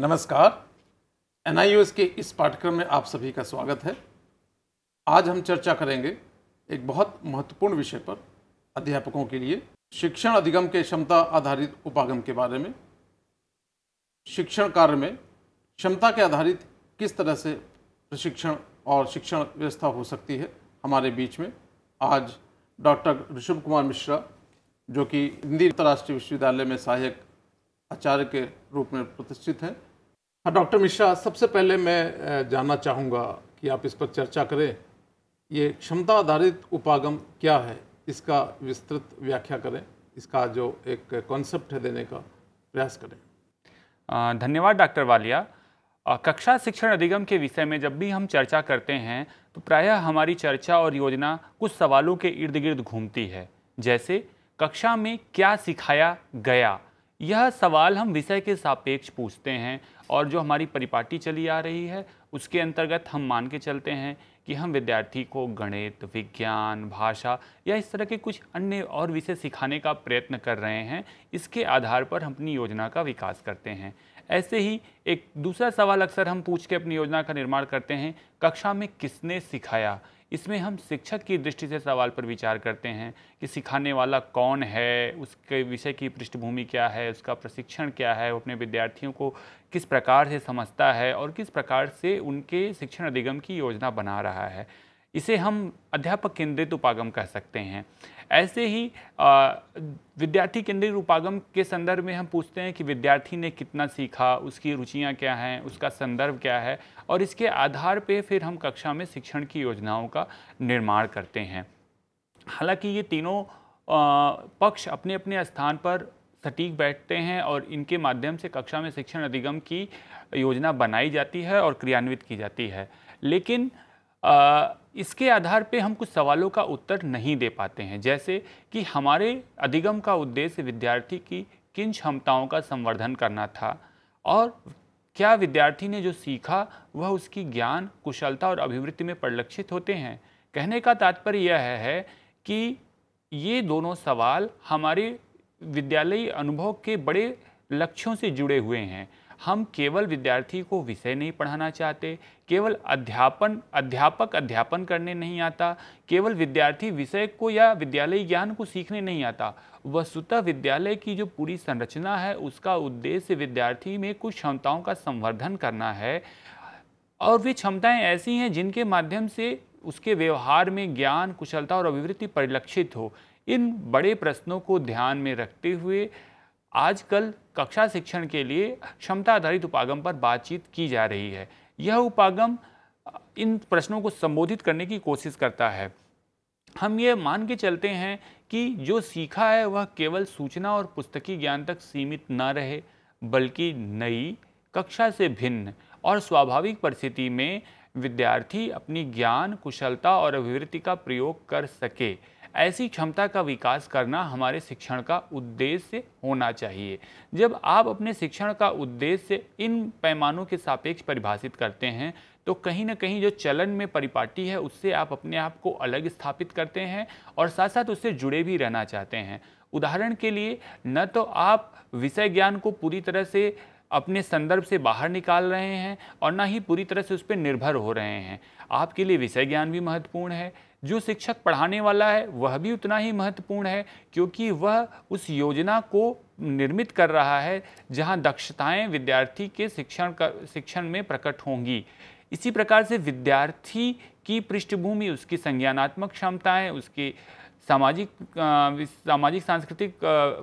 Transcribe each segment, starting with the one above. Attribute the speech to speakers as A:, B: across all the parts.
A: नमस्कार। NIOS के इस पाठ्यक्रम में आप सभी का स्वागत है। आज हम चर्चा करेंगे एक बहुत महत्वपूर्ण विषय पर अध्यापकों के लिए, शिक्षण अधिगम के क्षमता आधारित उपागम के बारे में। शिक्षण कार्य में क्षमता के आधारित किस तरह से प्रशिक्षण और शिक्षण व्यवस्था हो सकती है। हमारे बीच में आज डॉक्टर ऋषभ कुमार मिश्रा, जो कि दिल्ली अंतर्राष्ट्रीय विश्वविद्यालय में सहायक आचार्य के रूप में प्रतिष्ठित हैं। हाँ डॉक्टर मिश्रा, सबसे पहले मैं जानना चाहूँगा कि आप इस पर चर्चा करें। ये क्षमता आधारित उपागम क्या है, इसका विस्तृत व्याख्या करें, इसका जो एक कॉन्सेप्ट है देने का प्रयास करें।
B: धन्यवाद डॉक्टर वालिया। कक्षा शिक्षण अधिगम के विषय में जब भी हम चर्चा करते हैं तो प्रायः हमारी चर्चा और योजना कुछ सवालों के इर्द गिर्द घूमती है, जैसे कक्षा में क्या सिखाया गया। यह सवाल हम विषय के सापेक्ष पूछते हैं और जो हमारी परिपाटी चली आ रही है उसके अंतर्गत हम मान के चलते हैं कि हम विद्यार्थी को गणित, विज्ञान, भाषा या इस तरह के कुछ अन्य और विषय सिखाने का प्रयत्न कर रहे हैं। इसके आधार पर हम अपनी योजना का विकास करते हैं। ऐसे ही एक दूसरा सवाल अक्सर हम पूछ के अपनी योजना का निर्माण करते हैं, कक्षा में किसने सिखाया। इसमें हम शिक्षक की दृष्टि से सवाल पर विचार करते हैं कि सिखाने वाला कौन है, उसके विषय की पृष्ठभूमि क्या है, उसका प्रशिक्षण क्या है, वो अपने विद्यार्थियों को किस प्रकार से समझता है और किस प्रकार से उनके शिक्षण अधिगम की योजना बना रहा है। इसे हम अध्यापक केंद्रित उपागम कह सकते हैं। ऐसे ही विद्यार्थी केंद्रित उपागम के संदर्भ में हम पूछते हैं कि विद्यार्थी ने कितना सीखा, उसकी रुचियां क्या हैं, उसका संदर्भ क्या है, और इसके आधार पे फिर हम कक्षा में शिक्षण की योजनाओं का निर्माण करते हैं। हालांकि ये तीनों पक्ष अपने अपने स्थान पर सटीक बैठते हैं और इनके माध्यम से कक्षा में शिक्षण अधिगम की योजना बनाई जाती है और क्रियान्वित की जाती है, लेकिन इसके आधार पे हम कुछ सवालों का उत्तर नहीं दे पाते हैं, जैसे कि हमारे अधिगम का उद्देश्य विद्यार्थी की किन क्षमताओं का संवर्धन करना था और क्या विद्यार्थी ने जो सीखा वह उसकी ज्ञान, कुशलता और अभिवृत्ति में परिलक्षित होते हैं। कहने का तात्पर्य यह है कि ये दोनों सवाल हमारे विद्यालयी अनुभव के बड़े लक्ष्यों से जुड़े हुए हैं। हम केवल विद्यार्थी को विषय नहीं पढ़ाना चाहते, केवल अध्यापक अध्यापन करने नहीं आता, केवल विद्यार्थी विषय को या विद्यालयी ज्ञान को सीखने नहीं आता। वस्तुतः विद्यालय की जो पूरी संरचना है उसका उद्देश्य विद्यार्थी में कुछ क्षमताओं का संवर्धन करना है, और वे क्षमताएं ऐसी हैं जिनके माध्यम से उसके व्यवहार में ज्ञान, कुशलता और अभिवृत्ति परिलक्षित हो। इन बड़े प्रश्नों को ध्यान में रखते हुए आजकल कक्षा शिक्षण के लिए क्षमता आधारित उपागम पर बातचीत की जा रही है। यह उपागम इन प्रश्नों को संबोधित करने की कोशिश करता है। हम ये मान के चलते हैं कि जो सीखा है वह केवल सूचना और पुस्तकीय ज्ञान तक सीमित न रहे, बल्कि नई, कक्षा से भिन्न और स्वाभाविक परिस्थिति में विद्यार्थी अपनी ज्ञान, कुशलता और अभिवृत्ति का प्रयोग कर सके। ऐसी क्षमता का विकास करना हमारे शिक्षण का उद्देश्य होना चाहिए। जब आप अपने शिक्षण का उद्देश्य इन पैमानों के सापेक्ष परिभाषित करते हैं तो कहीं ना कहीं जो चलन में परिपाटी है उससे आप अपने आप को अलग स्थापित करते हैं और साथ साथ उससे जुड़े भी रहना चाहते हैं। उदाहरण के लिए, न तो आप विषय ज्ञान को पूरी तरह से अपने संदर्भ से बाहर निकाल रहे हैं और ना ही पूरी तरह से उस पर निर्भर हो रहे हैं। आपके लिए विषय ज्ञान भी महत्वपूर्ण है, जो शिक्षक पढ़ाने वाला है वह भी उतना ही महत्वपूर्ण है, क्योंकि वह उस योजना को निर्मित कर रहा है जहां दक्षताएं विद्यार्थी के शिक्षण में प्रकट होंगी। इसी प्रकार से विद्यार्थी की पृष्ठभूमि, उसकी संज्ञानात्मक क्षमताएं, उसकी सामाजिक सांस्कृतिक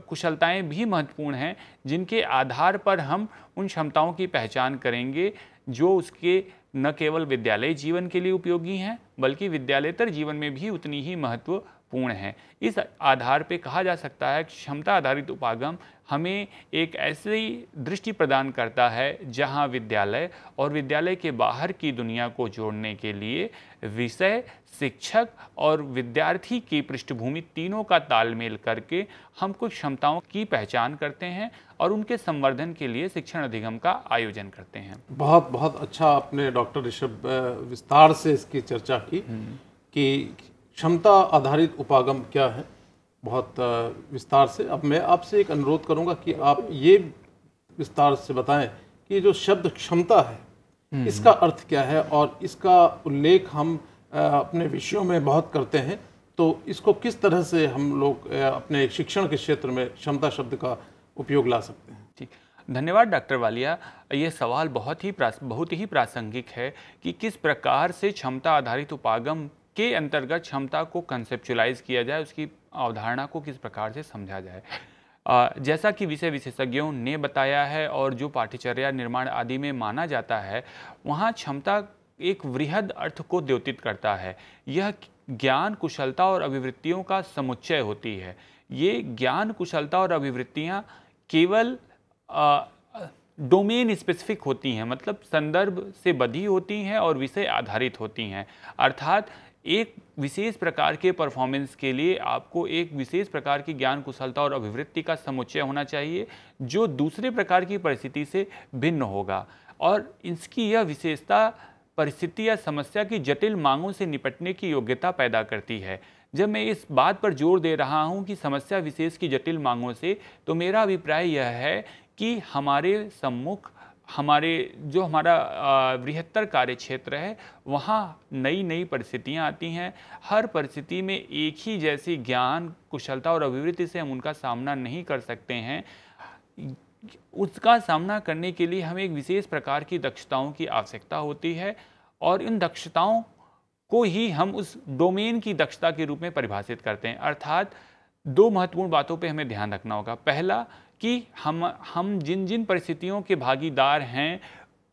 B: कुशलताएं भी महत्वपूर्ण हैं, जिनके आधार पर हम उन क्षमताओं की पहचान करेंगे जो उसके न केवल विद्यालय जीवन के लिए उपयोगी हैं बल्कि विद्यालयतर जीवन में भी उतनी ही महत्वपूर्ण है। इस आधार पर कहा जा सकता है कि क्षमता आधारित उपागम हमें एक ऐसी दृष्टि प्रदान करता है जहां विद्यालय और विद्यालय के बाहर की दुनिया को जोड़ने के लिए विषय, शिक्षक और विद्यार्थी की पृष्ठभूमि तीनों का तालमेल करके हम कुछ क्षमताओं की पहचान करते हैं और उनके संवर्धन के लिए शिक्षण अधिगम का आयोजन करते हैं।
A: बहुत बहुत अच्छा आपने डॉक्टर ऋषभ विस्तार से इसकी चर्चा की कि क्षमता आधारित उपागम क्या है, बहुत विस्तार से। अब मैं आपसे एक अनुरोध करूंगा कि आप ये विस्तार से बताएं कि जो शब्द क्षमता है इसका अर्थ क्या है, और इसका उल्लेख हम अपने विषयों में बहुत करते हैं, तो इसको किस तरह से हम लोग अपने शिक्षण के क्षेत्र में क्षमता शब्द का उपयोग ला सकते हैं?
B: ठीक, धन्यवाद डॉक्टर वालिया। ये सवाल बहुत ही प्रासंगिक है कि किस प्रकार से क्षमता आधारित उपागम के अंतर्गत क्षमता को कंसेप्चुलाइज किया जाए, उसकी अवधारणा को किस प्रकार से समझा जाए। जैसा कि विषय विशेषज्ञों ने बताया है और जो पाठ्यचर्या निर्माण आदि में माना जाता है, वहाँ क्षमता एक वृहद अर्थ को द्योतित करता है। यह ज्ञान, कुशलता और अभिवृत्तियों का समुच्चय होती है। ये ज्ञान, कुशलता और अभिवृत्तियाँ केवल डोमेन स्पेसिफिक होती हैं, मतलब संदर्भ से बधी होती हैं और विषय आधारित होती हैं। अर्थात एक विशेष प्रकार के परफॉर्मेंस के लिए आपको एक विशेष प्रकार की ज्ञान, कुशलता और अभिवृत्ति का समुच्चय होना चाहिए जो दूसरे प्रकार की परिस्थिति से भिन्न होगा, और इसकी यह विशेषता परिस्थिति या समस्या की जटिल मांगों से निपटने की योग्यता पैदा करती है। जब मैं इस बात पर जोर दे रहा हूं कि समस्या विशेष की जटिल मांगों से, तो मेरा अभिप्राय यह है कि हमारे सम्मुख हमारा बृहत्तर कार्य क्षेत्र है, वहाँ नई नई परिस्थितियाँ आती हैं। हर परिस्थिति में एक ही जैसी ज्ञान, कुशलता और अभिवृत्ति से हम उनका सामना नहीं कर सकते हैं। उसका सामना करने के लिए हमें एक विशेष प्रकार की दक्षताओं की आवश्यकता होती है, और इन दक्षताओं को ही हम उस डोमेन की दक्षता के रूप में परिभाषित करते हैं। अर्थात दो महत्वपूर्ण बातों पे हमें ध्यान रखना होगा। पहला कि हम जिन जिन परिस्थितियों के भागीदार हैं,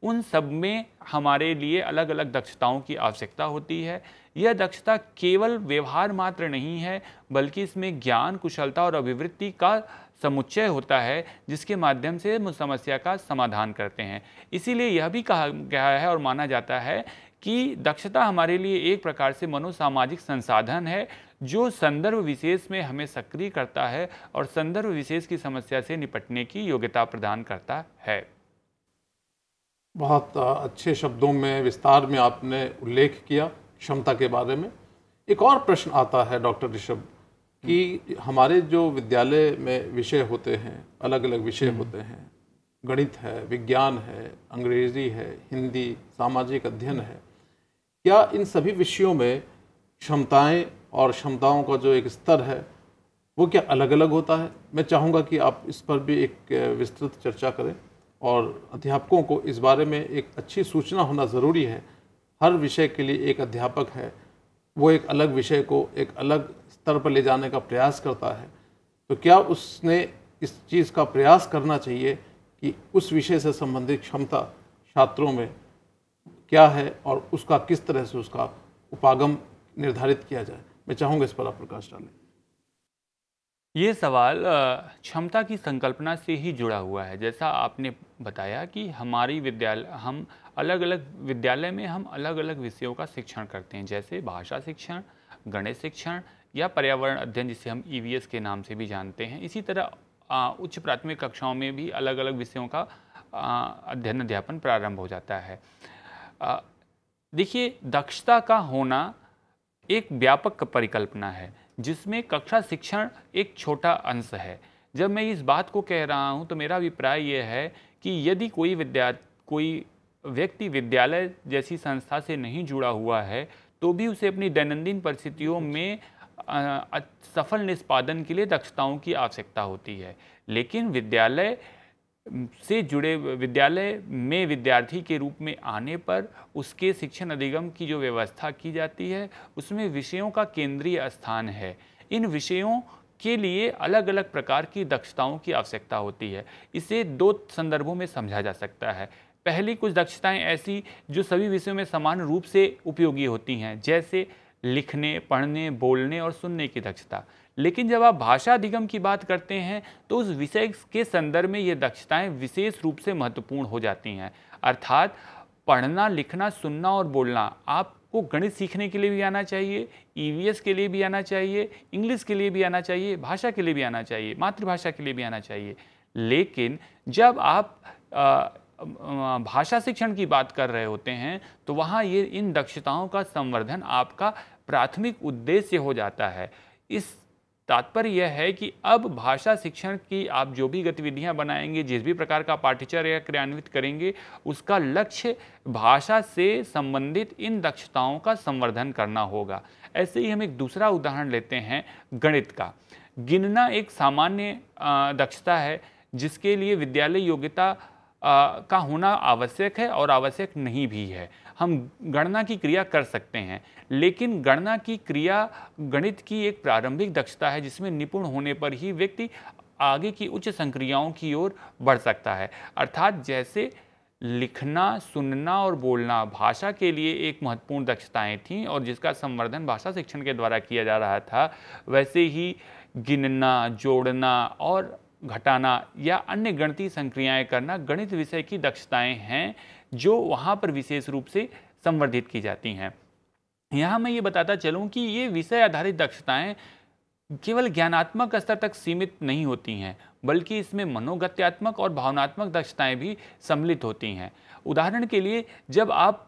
B: उन सब में हमारे लिए अलग अलग दक्षताओं की आवश्यकता होती है। यह दक्षता केवल व्यवहार मात्र नहीं है, बल्कि इसमें ज्ञान, कुशलता और अभिवृत्ति का समुच्चय होता है, जिसके माध्यम से हम समस्या का समाधान करते हैं। इसीलिए यह भी कहा गया है और माना जाता है कि दक्षता हमारे लिए एक प्रकार से मनोसामाजिक संसाधन है, जो संदर्भ विशेष में हमें सक्रिय करता है और संदर्भ विशेष की समस्या से निपटने की योग्यता प्रदान करता है।
A: बहुत अच्छे शब्दों में, विस्तार में आपने उल्लेख किया क्षमता के बारे में। एक और प्रश्न आता है डॉक्टर ऋषभ कि हमारे जो विद्यालय में विषय होते हैं, अलग अलग विषय होते हैं, गणित है, विज्ञान है, अंग्रेजी है, हिंदी, सामाजिक अध्ययन है, क्या इन सभी विषयों में क्षमताएं और क्षमताओं का जो एक स्तर है वो क्या अलग अलग होता है? मैं चाहूँगा कि आप इस पर भी एक विस्तृत चर्चा करें, और अध्यापकों को इस बारे में एक अच्छी सूचना होना ज़रूरी है। हर विषय के लिए एक अध्यापक है, वो एक अलग विषय को एक अलग स्तर पर ले जाने का प्रयास करता है, तो क्या उसने इस चीज़ का प्रयास करना चाहिए कि उस विषय से संबंधित क्षमता छात्रों में क्या है और उसका किस तरह से उसका उपागम निर्धारित किया जाए? मैं चाहूँगा इस पर आप प्रकाश डालें।
B: ये सवाल क्षमता की संकल्पना से ही जुड़ा हुआ है। जैसा आपने बताया कि हम अलग अलग विद्यालय में हम अलग अलग विषयों का शिक्षण करते हैं, जैसे भाषा शिक्षण, गणित शिक्षण या पर्यावरण अध्ययन, जिसे हम EVS के नाम से भी जानते हैं। इसी तरह उच्च प्राथमिक कक्षाओं में भी अलग अलग विषयों का अध्ययन अध्यापन प्रारंभ हो जाता है। देखिए, दक्षता का होना एक व्यापक परिकल्पना है, जिसमें कक्षा शिक्षण एक छोटा अंश है। जब मैं इस बात को कह रहा हूँ, तो मेरा अभिप्राय यह है कि यदि कोई व्यक्ति विद्यालय जैसी संस्था से नहीं जुड़ा हुआ है, तो भी उसे अपनी दैनंदिन परिस्थितियों में सफल निष्पादन के लिए दक्षताओं की आवश्यकता होती है। लेकिन विद्यालय में विद्यार्थी के रूप में आने पर उसके शिक्षण अधिगम की जो व्यवस्था की जाती है, उसमें विषयों का केंद्रीय स्थान है। इन विषयों के लिए अलग अलग प्रकार की दक्षताओं की आवश्यकता होती है। इसे दो संदर्भों में समझा जा सकता है। पहली कुछ दक्षताएं ऐसी जो सभी विषयों में समान रूप से उपयोगी होती हैं, जैसे लिखने, पढ़ने, बोलने और सुनने की दक्षता। लेकिन जब आप भाषा अधिगम की बात करते हैं, तो उस विषय के संदर्भ में ये दक्षताएं विशेष रूप से महत्वपूर्ण हो जाती हैं। अर्थात पढ़ना, लिखना, सुनना और बोलना आपको गणित सीखने के लिए भी आना चाहिए, EVS के लिए भी आना चाहिए, इंग्लिश के लिए भी आना चाहिए, भाषा के लिए भी आना चाहिए, मातृभाषा के लिए भी आना चाहिए। लेकिन जब आप भाषा शिक्षण की बात कर रहे होते हैं, तो वहाँ ये इन दक्षताओं का संवर्धन आपका प्राथमिक उद्देश्य हो जाता है। इस तात्पर्य यह है कि अब भाषा शिक्षण की आप जो भी गतिविधियां बनाएंगे, जिस भी प्रकार का पाठ्यचर्या क्रियान्वित करेंगे, उसका लक्ष्य भाषा से संबंधित इन दक्षताओं का संवर्धन करना होगा। ऐसे ही हम एक दूसरा उदाहरण लेते हैं गणित का। गिनना एक सामान्य दक्षता है जिसके लिए विद्यालय योग्यता का होना आवश्यक है और आवश्यक नहीं भी है। हम गणना की क्रिया कर सकते हैं, लेकिन गणना की क्रिया गणित की एक प्रारंभिक दक्षता है जिसमें निपुण होने पर ही व्यक्ति आगे की उच्च संक्रियाओं की ओर बढ़ सकता है। अर्थात जैसे लिखना, सुनना और बोलना भाषा के लिए एक महत्वपूर्ण दक्षताएं थीं और जिसका संवर्धन भाषा शिक्षण के द्वारा किया जा रहा था, वैसे ही गिनना, जोड़ना और घटाना या अन्य गणितीय संक्रियाएं करना गणित विषय की दक्षताएं हैं जो वहाँ पर विशेष रूप से संवर्धित की जाती हैं। यहाँ मैं ये बताता चलूँ कि ये विषय आधारित दक्षताएं केवल ज्ञानात्मक स्तर तक सीमित नहीं होती हैं, बल्कि इसमें मनोगत्यात्मक और भावनात्मक दक्षताएं भी सम्मिलित होती हैं। उदाहरण के लिए, जब आप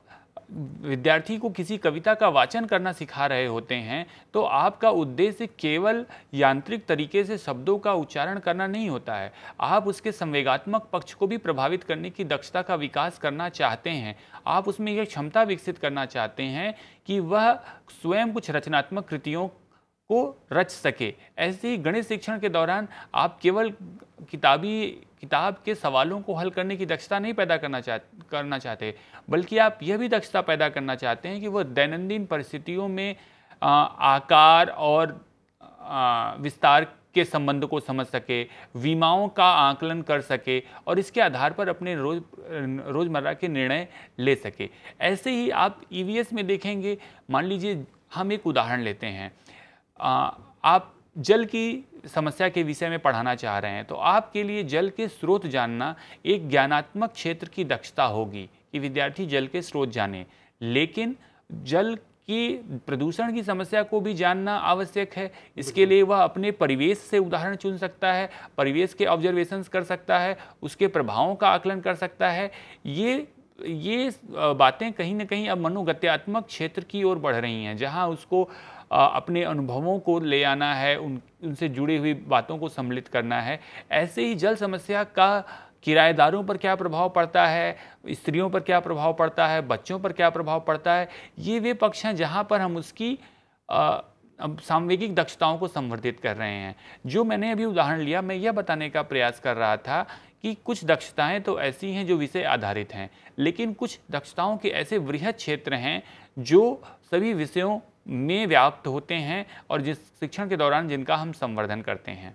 B: विद्यार्थी को किसी कविता का वाचन करना सिखा रहे होते हैं तो आपका उद्देश्य केवल यांत्रिक तरीके से शब्दों का उच्चारण करना नहीं होता है। आप उसके संवेगात्मक पक्ष को भी प्रभावित करने की दक्षता का विकास करना चाहते हैं। आप उसमें यह क्षमता विकसित करना चाहते हैं कि वह स्वयं कुछ रचनात्मक कृतियों को रच सके। ऐसे ही गणित शिक्षण के दौरान आप केवल किताब के सवालों को हल करने की दक्षता नहीं पैदा करना चाहते, बल्कि आप यह भी दक्षता पैदा करना चाहते हैं कि वह दैनंदिन परिस्थितियों में आकार और विस्तार के संबंध को समझ सके, विमाओं का आकलन कर सके और इसके आधार पर अपने रोज़मर्रा के निर्णय ले सके। ऐसे ही आप ईवीएस में देखेंगे, मान लीजिए हम एक उदाहरण लेते हैं, आप जल की समस्या के विषय में पढ़ाना चाह रहे हैं, तो आपके लिए जल के स्रोत जानना एक ज्ञानात्मक क्षेत्र की दक्षता होगी कि विद्यार्थी जल के स्रोत जाने। लेकिन जल की प्रदूषण की समस्या को भी जानना आवश्यक है। इसके लिए वह अपने परिवेश से उदाहरण चुन सकता है, परिवेश के ऑब्जर्वेशंस कर सकता है, उसके प्रभावों का आकलन कर सकता है। ये बातें कहीं ना कहीं अब मनोगत्यात्मक क्षेत्र की ओर बढ़ रही हैं, जहां उसको अपने अनुभवों को ले आना है, उनसे जुड़ी हुई बातों को सम्मिलित करना है। ऐसे ही जल समस्या का किराएदारों पर क्या प्रभाव पड़ता है, स्त्रियों पर क्या प्रभाव पड़ता है, बच्चों पर क्या प्रभाव पड़ता है, ये वे पक्ष हैं जहाँ पर हम उसकी सामवेगिक दक्षताओं को संवर्धित कर रहे हैं। जो मैंने अभी उदाहरण लिया, मैं यह बताने का प्रयास कर रहा था कि कुछ दक्षताएं तो ऐसी हैं जो विषय आधारित हैं, लेकिन कुछ दक्षताओं के ऐसे वृहद क्षेत्र हैं जो सभी विषयों में व्याप्त होते हैं और जिस शिक्षण के दौरान जिनका हम संवर्धन करते हैं।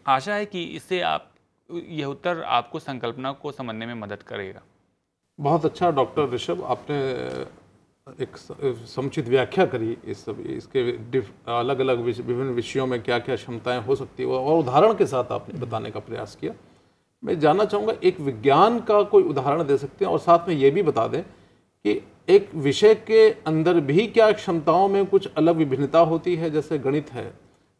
B: आशा है कि इससे यह उत्तर आपको संकल्पना को समझने में मदद करेगा।
A: बहुत अच्छा डॉक्टर ऋषभ, आपने एक समुचित व्याख्या करी इसके अलग अलग विभिन्न विषयों में क्या क्या क्षमताएं हो सकती है और उदाहरण के साथ आपने बताने का प्रयास किया। मैं जानना चाहूँगा, एक विज्ञान का कोई उदाहरण दे सकते हैं और साथ में ये भी बता दें कि एक विषय के अंदर भी क्या क्षमताओं में कुछ अलग विभिन्नता होती है। जैसे गणित है,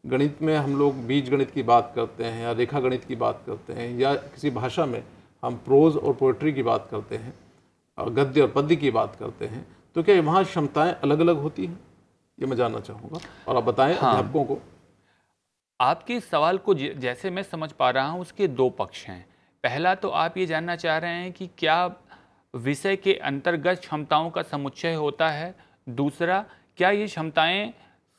A: गणित में हम लोग बीज गणित की बात करते हैं या रेखा गणित की बात करते हैं, या किसी भाषा में हम प्रोज और पोएट्री की बात करते हैं, गद्य और पद्य की बात करते हैं, तो क्या वहाँ क्षमताएं अलग अलग होती हैं? ये मैं जानना चाहूँगा और आप बताएं अध्यापकों को।
B: आपके सवाल को जैसे मैं समझ पा रहा हूँ, उसके दो पक्ष हैं। पहला तो आप ये जानना चाह रहे हैं कि क्या विषय के अंतर्गत क्षमताओं का समुच्चय होता है। दूसरा, क्या ये क्षमताएं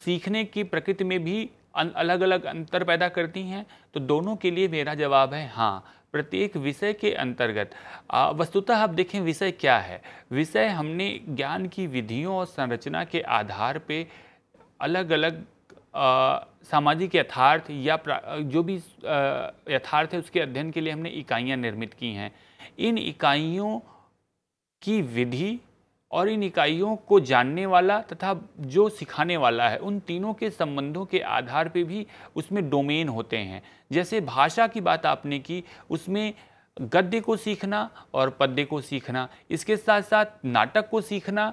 B: सीखने की प्रकृति में भी अलग अलग अंतर पैदा करती हैं? तो दोनों के लिए मेरा जवाब है हाँ। प्रत्येक विषय के अंतर्गत वस्तुतः आप देखें विषय क्या है। विषय हमने ज्ञान की विधियों और संरचना के आधार पे अलग अलग सामाजिक यथार्थ या जो भी यथार्थ है उसके अध्ययन के लिए हमने इकाइयाँ निर्मित की हैं। इन इकाइयों की विधि और इन इकाइयों को जानने वाला तथा जो सिखाने वाला है, उन तीनों के संबंधों के आधार पे भी उसमें डोमेन होते हैं। जैसे भाषा की बात आपने की, उसमें गद्य को सीखना और पद्य को सीखना, इसके साथ साथ नाटक को सीखना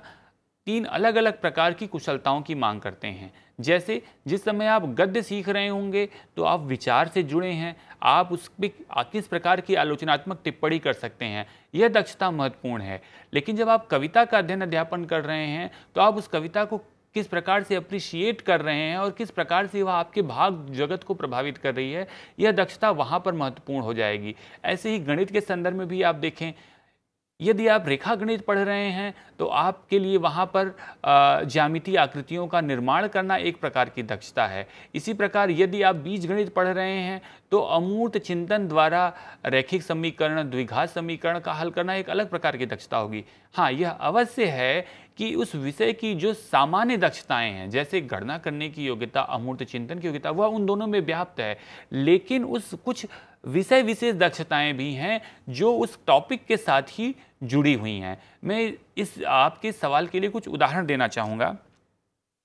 B: तीन अलग अलग प्रकार की कुशलताओं की मांग करते हैं। जैसे जिस समय आप गद्य सीख रहे होंगे तो आप विचार से जुड़े हैं, आप उस पर किस प्रकार की आलोचनात्मक टिप्पणी कर सकते हैं, यह दक्षता महत्वपूर्ण है। लेकिन जब आप कविता का अध्ययन अध्यापन कर रहे हैं तो आप उस कविता को किस प्रकार से अप्रिशिएट कर रहे हैं और किस प्रकार से वह आपके भाग जगत को प्रभावित कर रही है, यह दक्षता वहाँ पर महत्वपूर्ण हो जाएगी। ऐसे ही गणित के संदर्भ में भी आप देखें, यदि आप रेखा गणित पढ़ रहे हैं तो आपके लिए वहाँ पर ज्यामितीय आकृतियों का निर्माण करना एक प्रकार की दक्षता है। इसी प्रकार यदि आप बीजगणित पढ़ रहे हैं तो अमूर्त चिंतन द्वारा रैखिक समीकरण, द्विघात समीकरण का हल करना एक अलग प्रकार की दक्षता होगी। हाँ, यह अवश्य है कि उस विषय की जो सामान्य दक्षताएं हैं, जैसे गणना करने की योग्यता, अमूर्त चिंतन की योग्यता, वह उन दोनों में व्याप्त है, लेकिन उस कुछ विषय विशेष दक्षताएं भी हैं जो उस टॉपिक के साथ ही जुड़ी हुई हैं। मैं इस आपके सवाल के लिए कुछ उदाहरण देना चाहूँगा।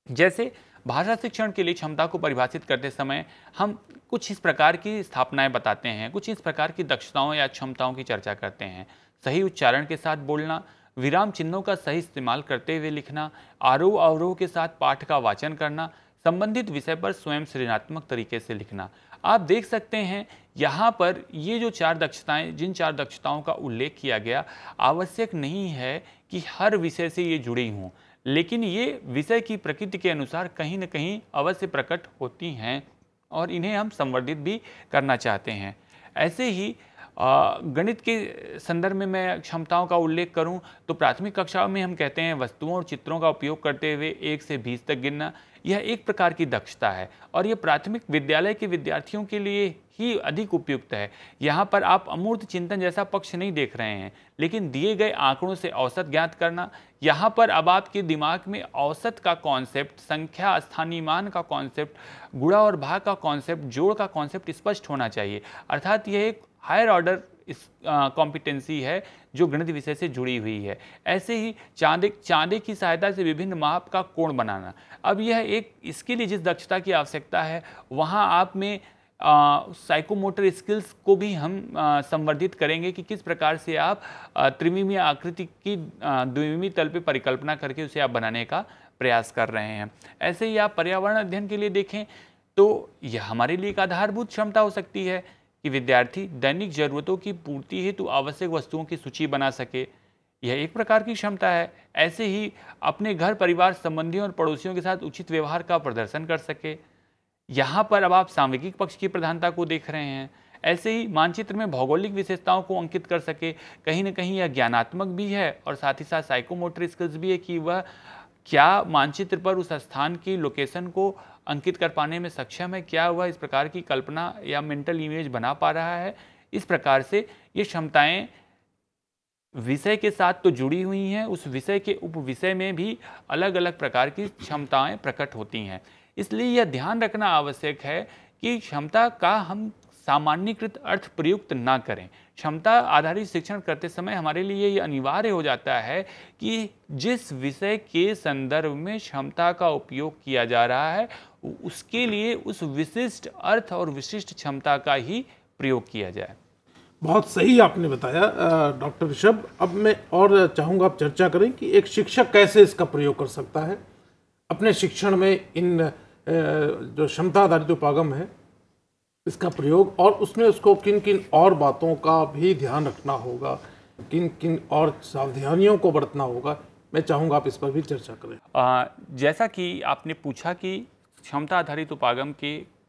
B: जैसे भाषा शिक्षण के लिए क्षमता को परिभाषित करते समय हम कुछ इस प्रकार की स्थापनाएं बताते हैं, कुछ इस प्रकार की दक्षताओं या क्षमताओं की चर्चा करते हैं। सही उच्चारण के साथ बोलना, विराम चिन्हों का सही इस्तेमाल करते हुए लिखना, आरोह अवरोह के साथ पाठ का वाचन करना, संबंधित विषय पर स्वयं सृजनात्मक तरीके से लिखना। आप देख सकते हैं यहाँ पर ये जो 4 दक्षताएं, जिन 4 दक्षताओं का उल्लेख किया गया, आवश्यक नहीं है कि हर विषय से ये जुड़ी हों, लेकिन ये विषय की प्रकृति के अनुसार कहीं न कहीं अवश्य प्रकट होती हैं और इन्हें हम संवर्धित भी करना चाहते हैं। ऐसे ही गणित के संदर्भ में मैं क्षमताओं का उल्लेख करूं तो प्राथमिक कक्षाओं में हम कहते हैं वस्तुओं और चित्रों का उपयोग करते हुए 1 से 20 तक गिनना, यह एक प्रकार की दक्षता है और यह प्राथमिक विद्यालय के विद्यार्थियों के लिए ही अधिक उपयुक्त है। यहाँ पर आप अमूर्त चिंतन जैसा पक्ष नहीं देख रहे हैं, लेकिन दिए गए आंकड़ों से औसत ज्ञात करना। यहाँ पर अब आपके दिमाग में औसत का कॉन्सेप्ट, संख्या, स्थानीय मान का कॉन्सेप्ट, गुणा और भाग का कॉन्सेप्ट, जोड़ का कॉन्सेप्ट स्पष्ट होना चाहिए। अर्थात यह एक हायर ऑर्डर कॉम्पिटेंसी है जो गणित विषय से जुड़ी हुई है। ऐसे ही चांदे की सहायता से विभिन्न माप का कोण बनाना। अब यह एक, इसके लिए जिस दक्षता की आवश्यकता है वहाँ आप में साइकोमोटर स्किल्स को भी हम संवर्धित करेंगे कि किस प्रकार से आप त्रिविमीय आकृति की द्विविमीय तल पे परिकल्पना करके उसे आप बनाने का प्रयास कर रहे हैं। ऐसे ही आप पर्यावरण अध्ययन के लिए देखें तो यह हमारे लिए एक आधारभूत क्षमता हो सकती है कि विद्यार्थी दैनिक जरूरतों की पूर्ति हेतु आवश्यक वस्तुओं की सूची बना सके, यह एक प्रकार की क्षमता है। ऐसे ही अपने घर परिवार संबंधियों और पड़ोसियों के साथ उचित व्यवहार का प्रदर्शन कर सके। यहाँ पर अब आप सामवेगिक पक्ष की प्रधानता को देख रहे हैं। ऐसे ही मानचित्र में भौगोलिक विशेषताओं को अंकित कर सके, कहीं न कहीं यह ज्ञानात्मक भी है और साथ ही साथ साइकोमोटर स्किल्स भी है कि वह क्या मानचित्र पर उस स्थान की लोकेशन को अंकित कर पाने में सक्षम है, क्या वह इस प्रकार की कल्पना या मेंटल इमेज बना पा रहा है। इस प्रकार से ये क्षमताएं विषय के साथ तो जुड़ी हुई हैं, उस विषय के उपविषय में भी अलग अलग प्रकार की क्षमताएं प्रकट होती हैं। इसलिए यह ध्यान रखना आवश्यक है कि क्षमता का हम सामान्यकृत अर्थ प्रयुक्त ना करें। क्षमता आधारित शिक्षण करते समय हमारे लिए ये अनिवार्य हो जाता है कि जिस विषय के संदर्भ में क्षमता का उपयोग किया जा रहा है उसके लिए उस विशिष्ट अर्थ और विशिष्ट क्षमता का ही प्रयोग किया जाए।
A: बहुत सही आपने बताया डॉक्टर ऋषभ। अब मैं और चाहूँगा आप चर्चा करें कि एक शिक्षक कैसे इसका प्रयोग कर सकता है अपने शिक्षण में, इन जो क्षमता आधारित उपागम है इसका प्रयोग, और उसमें उसको किन किन और बातों का भी ध्यान रखना होगा, किन किन और सावधानियों को बरतना होगा। मैं चाहूँगा आप इस पर भी चर्चा करें।
B: जैसा कि आपने पूछा कि क्षमता आधारित उपागम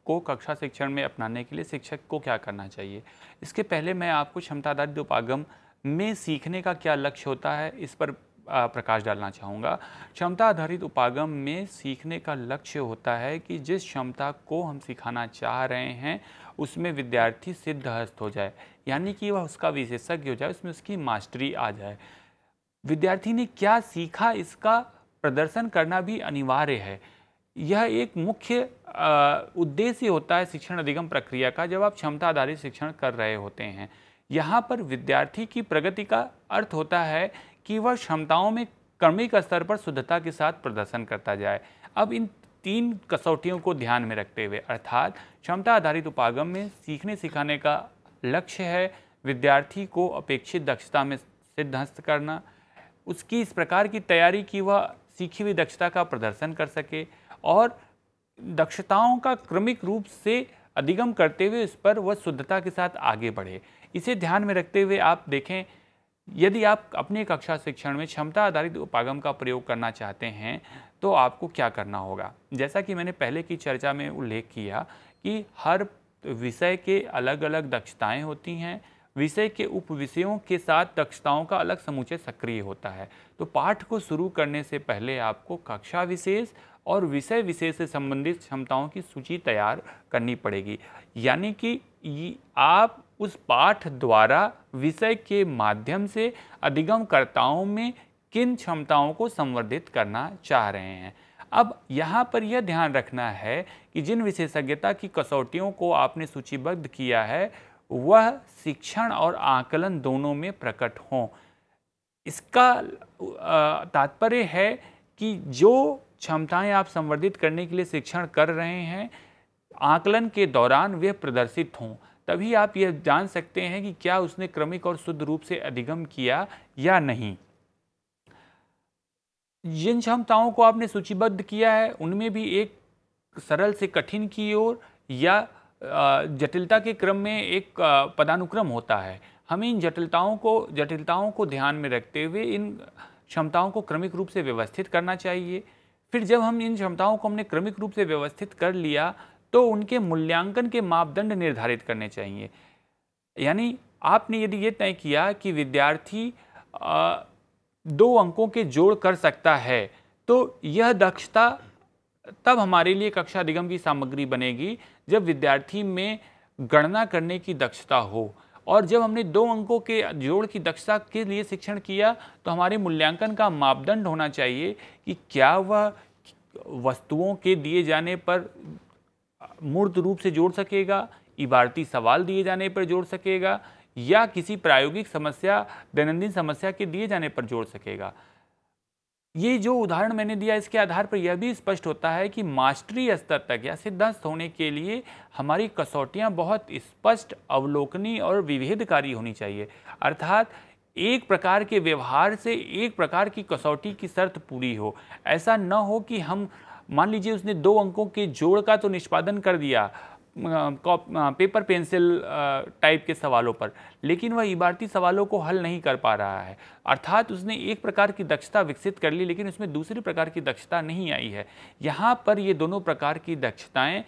B: को कक्षा शिक्षण में अपनाने के लिए शिक्षक को क्या करना चाहिए, इसके पहले मैं आपको क्षमता आधारित उपागम में सीखने का क्या लक्ष्य होता है इस पर प्रकाश डालना चाहूँगा। क्षमता आधारित उपागम में सीखने का लक्ष्य होता है कि जिस क्षमता को हम सिखाना चाह रहे हैं उसमें विद्यार्थी सिद्धहस्त हो जाए, यानी कि वह उसका विशेषज्ञ हो जाए, उसमें उसकी मास्टरी आ जाए। विद्यार्थी ने क्या सीखा इसका प्रदर्शन करना भी अनिवार्य है। यह एक मुख्य उद्देश्य होता है शिक्षण अधिगम प्रक्रिया का जब आप क्षमता आधारित शिक्षण कर रहे होते हैं। यहाँ पर विद्यार्थी की प्रगति का अर्थ होता है कि वह क्षमताओं में क्रमिक स्तर पर शुद्धता के साथ प्रदर्शन करता जाए। अब इन 3 कसौटियों को ध्यान में रखते हुए, अर्थात क्षमता आधारित उपागम में सीखने सिखाने का लक्ष्य है विद्यार्थी को अपेक्षित दक्षता में सिद्धहस्त करना, उसकी इस प्रकार की तैयारी कि वह सीखी हुई दक्षता का प्रदर्शन कर सके और दक्षताओं का क्रमिक रूप से अधिगम करते हुए इस पर वह शुद्धता के साथ आगे बढ़े। इसे ध्यान में रखते हुए आप देखें, यदि आप अपने कक्षा शिक्षण में क्षमता आधारित उपागम का प्रयोग करना चाहते हैं तो आपको क्या करना होगा। जैसा कि मैंने पहले की चर्चा में उल्लेख किया कि हर विषय के अलग अलग दक्षताएं होती हैं, विषय के उपविषयों के साथ दक्षताओं का अलग समुच्चय सक्रिय होता है। तो पाठ को शुरू करने से पहले आपको कक्षा विशेष और विषय विशेष से संबंधित क्षमताओं की सूची तैयार करनी पड़ेगी। यानी कि आप उस पाठ द्वारा विषय के माध्यम से अधिगमकर्ताओं में किन क्षमताओं को संवर्धित करना चाह रहे हैं। अब यहाँ पर यह ध्यान रखना है कि जिन विशेषज्ञता की कसौटियों को आपने सूचीबद्ध किया है वह शिक्षण और आकलन दोनों में प्रकट हों। इसका तात्पर्य है कि जो क्षमताएं आप संवर्धित करने के लिए शिक्षण कर रहे हैं, आकलन के दौरान वे प्रदर्शित हों, तभी आप यह जान सकते हैं कि क्या उसने क्रमिक और शुद्ध रूप से अधिगम किया या नहीं। जिन क्षमताओं को आपने सूचीबद्ध किया है उनमें भी एक सरल से कठिन की ओर या जटिलता के क्रम में एक पदानुक्रम होता है। हमें इन जटिलताओं को ध्यान में रखते हुए इन क्षमताओं को क्रमिक रूप से व्यवस्थित करना चाहिए। फिर जब हम इन क्षमताओं को हमने क्रमिक रूप से व्यवस्थित कर लिया तो उनके मूल्यांकन के मापदंड निर्धारित करने चाहिए। यानी आपने यदि ये तय किया कि विद्यार्थी 2 अंकों के जोड़ कर सकता है तो यह दक्षता तब हमारे लिए कक्षा अधिगम की सामग्री बनेगी जब विद्यार्थी में गणना करने की दक्षता हो। और जब हमने 2 अंकों के जोड़ की दक्षता के लिए शिक्षण किया तो हमारे मूल्यांकन का मापदंड होना चाहिए कि क्या वह वस्तुओं के दिए जाने पर मूर्त रूप से जोड़ सकेगा, इबारती सवाल दिए जाने पर जोड़ सकेगा, या किसी प्रायोगिक समस्या, दैनंदिन समस्या के दिए जाने पर जोड़ सकेगा। ये जो उदाहरण मैंने दिया इसके आधार पर यह भी स्पष्ट होता है कि मास्टरी स्तर तक या सिद्धहस्त होने के लिए हमारी कसौटियां बहुत स्पष्ट, अवलोकनीय और विभेदकारी होनी चाहिए। अर्थात एक प्रकार के व्यवहार से एक प्रकार की कसौटी की शर्त पूरी हो। ऐसा न हो कि हम मान लीजिए उसने 2 अंकों के जोड़ का तो निष्पादन कर दिया पेपर पेंसिल टाइप के सवालों पर, लेकिन वह इबारती सवालों को हल नहीं कर पा रहा है। अर्थात उसने एक प्रकार की दक्षता विकसित कर ली लेकिन उसमें दूसरी प्रकार की दक्षता नहीं आई है। यहाँ पर ये दोनों प्रकार की दक्षताएं,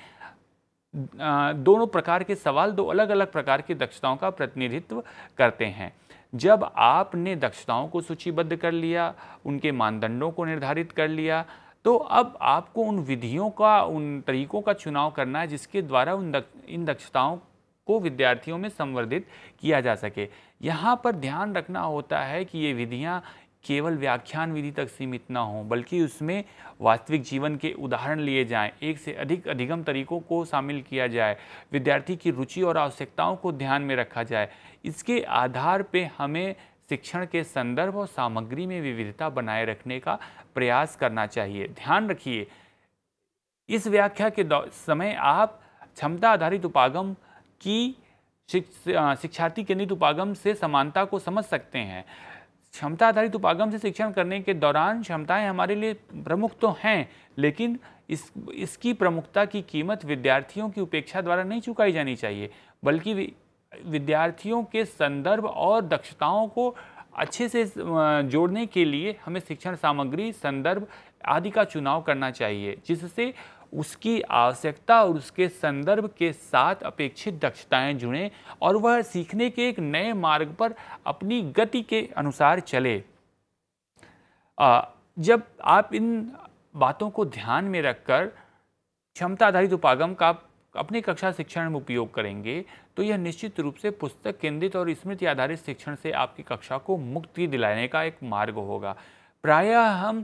B: दोनों प्रकार के सवाल 2 अलग अलग प्रकार की दक्षताओं का प्रतिनिधित्व करते हैं। जब आपने दक्षताओं को सूचीबद्ध कर लिया, उनके मानदंडों को निर्धारित कर लिया, तो अब आपको उन विधियों का, उन तरीकों का चुनाव करना है जिसके द्वारा इन दक्षताओं को विद्यार्थियों में संवर्धित किया जा सके। यहाँ पर ध्यान रखना होता है कि ये विधियाँ केवल व्याख्यान विधि तक सीमित ना हों, बल्कि उसमें वास्तविक जीवन के उदाहरण लिए जाएं, एक से अधिक अधिगम तरीकों को शामिल किया जाए, विद्यार्थी की रुचि और आवश्यकताओं को ध्यान में रखा जाए। इसके आधार पर हमें शिक्षण के संदर्भ और सामग्री में विविधता बनाए रखने का प्रयास करना चाहिए। ध्यान रखिए, इस व्याख्या के समय आप क्षमता आधारित उपागम की शिक्षार्थी केंद्रित उपागम से समानता को समझ सकते हैं। क्षमता आधारित उपागम से शिक्षण करने के दौरान क्षमताएं हमारे लिए प्रमुख तो हैं, लेकिन इसकी प्रमुखता की कीमत विद्यार्थियों की उपेक्षा द्वारा नहीं चुकाई जानी चाहिए, बल्कि विद्यार्थियों के संदर्भ और दक्षताओं को अच्छे से जोड़ने के लिए हमें शिक्षण सामग्री, संदर्भ आदि का चुनाव करना चाहिए, जिससे उसकी आवश्यकता और उसके संदर्भ के साथ अपेक्षित दक्षताएं जुड़ें और वह सीखने के एक नए मार्ग पर अपनी गति के अनुसार चले। जब आप इन बातों को ध्यान में रखकर क्षमता आधारित उपागम का अपने कक्षा शिक्षण में उपयोग करेंगे तो यह निश्चित रूप से पुस्तक केंद्रित और स्मृति आधारित शिक्षण से आपकी कक्षा को मुक्ति दिलाने का एक मार्ग होगा। प्रायः हम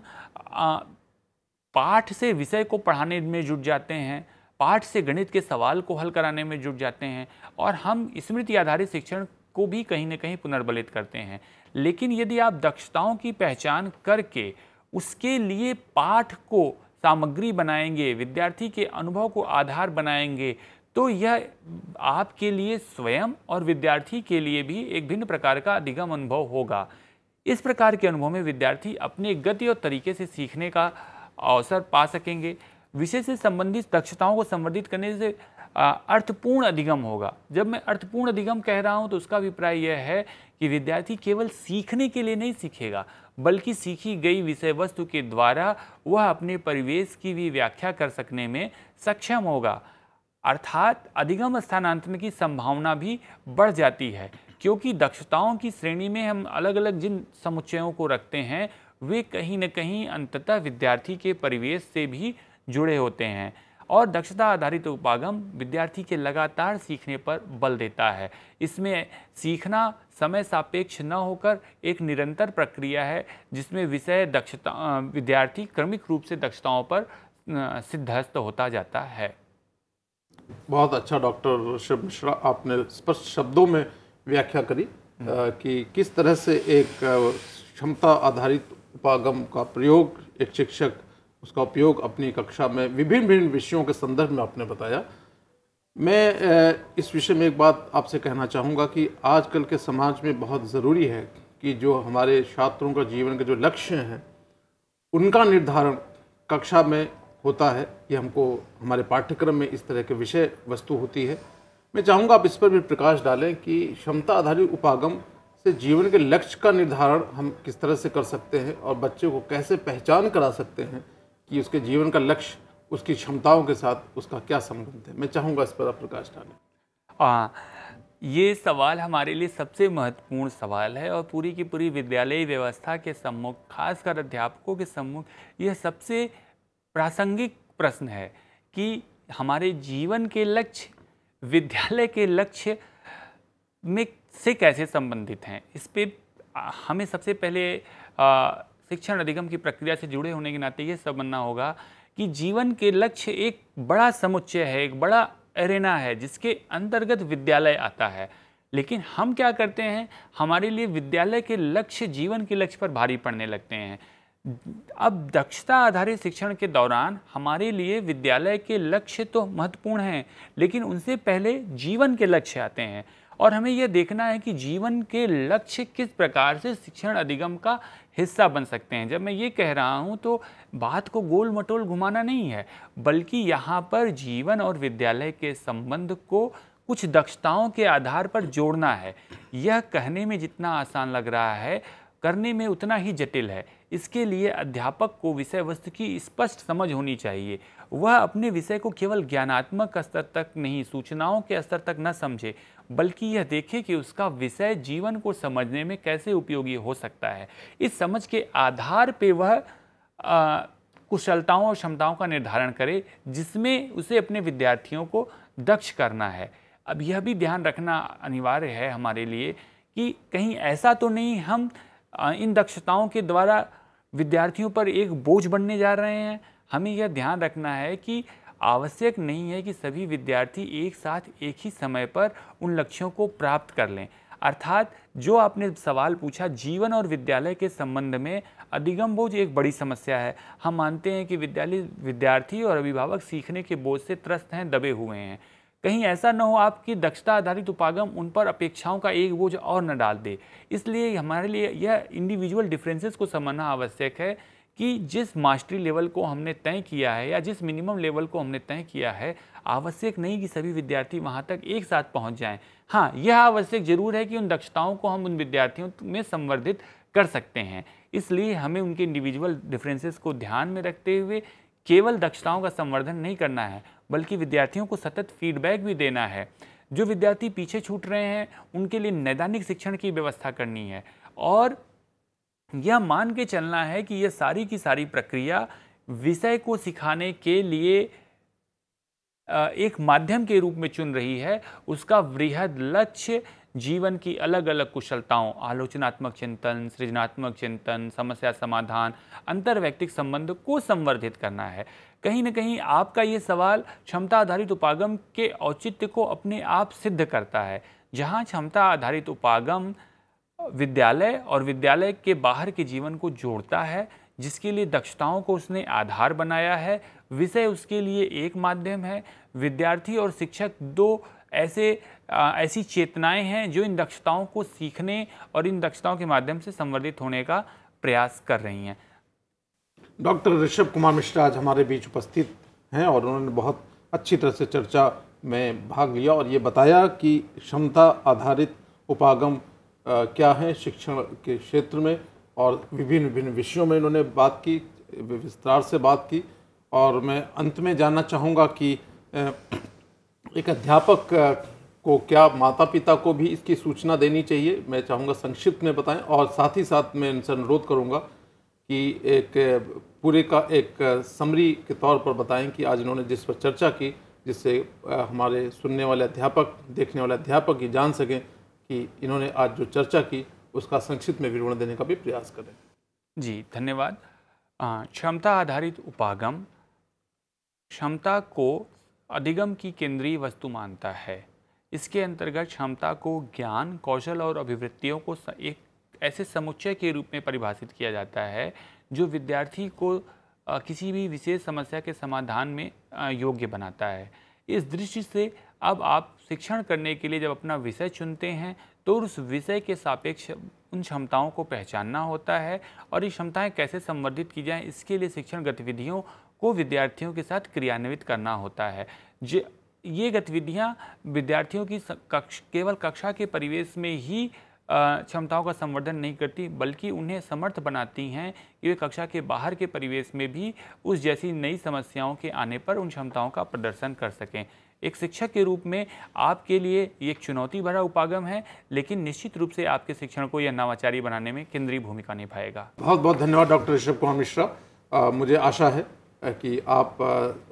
B: पाठ से विषय को पढ़ाने में जुट जाते हैं, पाठ से गणित के सवाल को हल कराने में जुट जाते हैं और हम स्मृति आधारित शिक्षण को भी कहीं न कहीं पुनर्बलित करते हैं। लेकिन यदि आप दक्षताओं की पहचान करके उसके लिए पाठ को सामग्री बनाएंगे, विद्यार्थी के अनुभव को आधार बनाएंगे, तो यह आपके लिए स्वयं और विद्यार्थी के लिए भी एक भिन्न प्रकार का अधिगम अनुभव होगा। इस प्रकार के अनुभव में विद्यार्थी अपने गति और तरीके से सीखने का अवसर पा सकेंगे। विषय से संबंधित दक्षताओं को संवर्धित करने से अर्थपूर्ण अधिगम होगा। जब मैं अर्थपूर्ण अधिगम कह रहा हूँ तो उसका अभिप्राय यह है कि विद्यार्थी केवल सीखने के लिए नहीं सीखेगा, बल्कि सीखी गई विषय वस्तु के द्वारा वह अपने परिवेश की भी व्याख्या कर सकने में सक्षम होगा। अर्थात अधिगम स्थानांतरण की संभावना भी बढ़ जाती है, क्योंकि दक्षताओं की श्रेणी में हम अलग अलग जिन समुच्चयों को रखते हैं वे कहीं न कहीं अंततः विद्यार्थी के परिवेश से भी जुड़े होते हैं। और दक्षता आधारित उपागम विद्यार्थी के लगातार सीखने पर बल देता है। इसमें सीखना समय सापेक्ष न होकर एक निरंतर प्रक्रिया है, जिसमें विषय दक्षता विद्यार्थी क्रमिक रूप से दक्षताओं पर सिद्धहस्त होता जाता है।
A: बहुत अच्छा डॉक्टर ऋषभ मिश्रा, आपने स्पष्ट शब्दों में व्याख्या करी कि किस तरह से एक क्षमता आधारित उपागम का प्रयोग एक शिक्षक उसका उपयोग अपनी कक्षा में विभिन्न विभिन्न विषयों के संदर्भ में आपने बताया। मैं इस विषय में एक बात आपसे कहना चाहूँगा कि आजकल के समाज में बहुत ज़रूरी है कि जो हमारे छात्रों का जीवन के जो लक्ष्य हैं उनका निर्धारण कक्षा में होता है। ये हमको हमारे पाठ्यक्रम में इस तरह के विषय वस्तु होती है। मैं चाहूँगा आप इस पर भी प्रकाश डालें कि क्षमता आधारित उपागम से जीवन के लक्ष्य का निर्धारण हम किस तरह से कर सकते हैं और बच्चे को कैसे पहचान करा सकते हैं कि उसके जीवन का लक्ष्य उसकी क्षमताओं के साथ उसका क्या संबंध है। मैं चाहूँगा इस पर आप प्रकाश डालें।
B: ये सवाल हमारे लिए सबसे महत्वपूर्ण सवाल है और पूरी की पूरी विद्यालय व्यवस्था के सम्मुख, खासकर अध्यापकों के सम्मुख यह सबसे प्रासंगिक प्रश्न है कि हमारे जीवन के लक्ष्य विद्यालय के लक्ष्य में से कैसे संबंधित हैं। इस पे हमें सबसे पहले शिक्षण अधिगम की प्रक्रिया से जुड़े होने के नाते ये समझना होगा कि जीवन के लक्ष्य एक बड़ा समुच्चय है, एक बड़ा एरेना है जिसके अंतर्गत विद्यालय आता है। लेकिन हम क्या करते हैं, हमारे लिए विद्यालय के लक्ष्य जीवन के लक्ष्य पर भारी पड़ने लगते हैं। अब दक्षता आधारित शिक्षण के दौरान हमारे लिए विद्यालय के लक्ष्य तो महत्वपूर्ण हैं, लेकिन उनसे पहले जीवन के लक्ष्य आते हैं और हमें यह देखना है कि जीवन के लक्ष्य किस प्रकार से शिक्षण अधिगम का हिस्सा बन सकते हैं। जब मैं ये कह रहा हूँ तो बात को गोल मटोल घुमाना नहीं है, बल्कि यहाँ पर जीवन और विद्यालय के संबंध को कुछ दक्षताओं के आधार पर जोड़ना है। यह कहने में जितना आसान लग रहा है, करने में उतना ही जटिल है। इसके लिए अध्यापक को विषय वस्तु की स्पष्ट समझ होनी चाहिए। वह अपने विषय को केवल ज्ञानात्मक स्तर तक नहीं, सूचनाओं के स्तर तक न समझे, बल्कि यह देखे कि उसका विषय जीवन को समझने में कैसे उपयोगी हो सकता है। इस समझ के आधार पे वह कुशलताओं और क्षमताओं का निर्धारण करे, जिसमें उसे अपने विद्यार्थियों को दक्ष करना है। अब यह भी ध्यान रखना अनिवार्य है हमारे लिए कि कहीं ऐसा तो नहीं हम इन दक्षताओं के द्वारा विद्यार्थियों पर एक बोझ बनने जा रहे हैं। हमें यह ध्यान रखना है कि आवश्यक नहीं है कि सभी विद्यार्थी एक साथ एक ही समय पर उन लक्ष्यों को प्राप्त कर लें। अर्थात जो आपने सवाल पूछा, जीवन और विद्यालय के संबंध में अधिगम बोझ एक बड़ी समस्या है। हम मानते हैं कि विद्यार्थी और अभिभावक सीखने के बोझ से त्रस्त हैं, दबे हुए हैं। कहीं ऐसा न हो आपकी दक्षता आधारित उपागम उन पर अपेक्षाओं का एक बोझ और न डाल दे। इसलिए हमारे लिए यह इंडिविजुअल डिफरेंसेस को समझना आवश्यक है कि जिस मास्टरी लेवल को हमने तय किया है या जिस मिनिमम लेवल को हमने तय किया है, आवश्यक नहीं कि सभी विद्यार्थी वहाँ तक एक साथ पहुँच जाएं। हाँ, यह आवश्यक जरूर है कि उन दक्षताओं को हम उन विद्यार्थियों में संवर्धित कर सकते हैं। इसलिए हमें उनके इंडिविजुअल डिफरेंसेस को ध्यान में रखते हुए केवल दक्षताओं का संवर्धन नहीं करना है, बल्कि विद्यार्थियों को सतत फीडबैक भी देना है। जो विद्यार्थी पीछे छूट रहे हैं उनके लिए नैदानिक शिक्षण की व्यवस्था करनी है और यह मान के चलना है कि यह सारी की सारी प्रक्रिया विषय को सिखाने के लिए एक माध्यम के रूप में चुन रही है। उसका वृहद लक्ष्य जीवन की अलग अलग कुशलताओं, आलोचनात्मक चिंतन, सृजनात्मक चिंतन, समस्या समाधान, अंतर्वैयक्तिक संबंध को संवर्धित करना है। कहीं न कहीं आपका ये सवाल क्षमता आधारित उपागम के औचित्य को अपने आप सिद्ध करता है। जहाँ क्षमता आधारित उपागम विद्यालय और विद्यालय के बाहर के जीवन को जोड़ता है, जिसके लिए दक्षताओं को उसने आधार बनाया है, विषय उसके लिए एक माध्यम है, विद्यार्थी और शिक्षक दो ऐसी चेतनाएं हैं जो इन दक्षताओं को सीखने और इन दक्षताओं के माध्यम से संवर्धित होने का प्रयास कर रही हैं।
A: डॉक्टर ऋषभ कुमार मिश्रा आज हमारे बीच उपस्थित हैं और उन्होंने बहुत अच्छी तरह से चर्चा में भाग लिया और ये बताया कि क्षमता आधारित उपागम क्या है शिक्षण के क्षेत्र में, और विभिन्न विभिन्न विषयों में इन्होंने बात की, विस्तार से बात की। और मैं अंत में जानना चाहूँगा कि एक अध्यापक को क्या माता पिता को भी इसकी सूचना देनी चाहिए? मैं चाहूँगा संक्षिप्त में बताएं, और साथ ही साथ मैं इनसे अनुरोध करूँगा कि एक पूरे का एक समरी के तौर पर बताएं कि आज इन्होंने जिस पर चर्चा की, जिससे हमारे सुनने वाले अध्यापक, देखने वाले अध्यापक ये जान सकें कि इन्होंने आज जो चर्चा की उसका संक्षिप्त में विवरण देने का भी प्रयास करें।
B: जी धन्यवाद। क्षमता आधारित उपागम क्षमता को अधिगम की केंद्रीय वस्तु मानता है। इसके अंतर्गत क्षमता को ज्ञान, कौशल और अभिवृत्तियों को एक ऐसे समुच्चय के रूप में परिभाषित किया जाता है जो विद्यार्थी को किसी भी विशेष समस्या के समाधान में योग्य बनाता है। इस दृष्टि से अब आप शिक्षण करने के लिए जब अपना विषय चुनते हैं तो उस विषय के सापेक्ष उन क्षमताओं को पहचानना होता है, और ये क्षमताएं कैसे संवर्धित की जाएं, इसके लिए शिक्षण गतिविधियों को विद्यार्थियों के साथ क्रियान्वित करना होता है। ये गतिविधियां विद्यार्थियों की केवल कक्षा के परिवेश में ही क्षमताओं का संवर्धन नहीं करती, बल्कि उन्हें समर्थ बनाती हैं कि वे कक्षा के बाहर के परिवेश में भी उस जैसी नई समस्याओं के आने पर उन क्षमताओं का प्रदर्शन कर सकें। एक शिक्षक के रूप में आपके लिए ये एक चुनौती भरा उपागम है, लेकिन निश्चित रूप से आपके शिक्षण को यह नवाचारी बनाने में केंद्रीय भूमिका निभाएगा।
A: बहुत बहुत धन्यवाद डॉक्टर ऋषभ कुमार मिश्रा। मुझे आशा है कि आप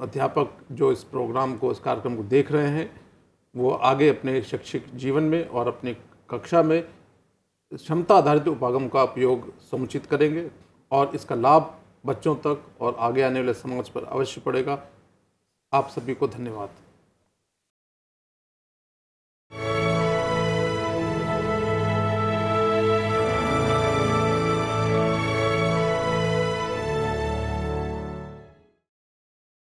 A: अध्यापक जो इस प्रोग्राम को, इस कार्यक्रम को देख रहे हैं, वो आगे अपने शैक्षिक जीवन में और अपनी कक्षा में क्षमता आधारित उपागम का उपयोग समुचित करेंगे, और इसका लाभ बच्चों तक और आगे आने वाले समाज पर अवश्य पड़ेगा। आप सभी को धन्यवाद।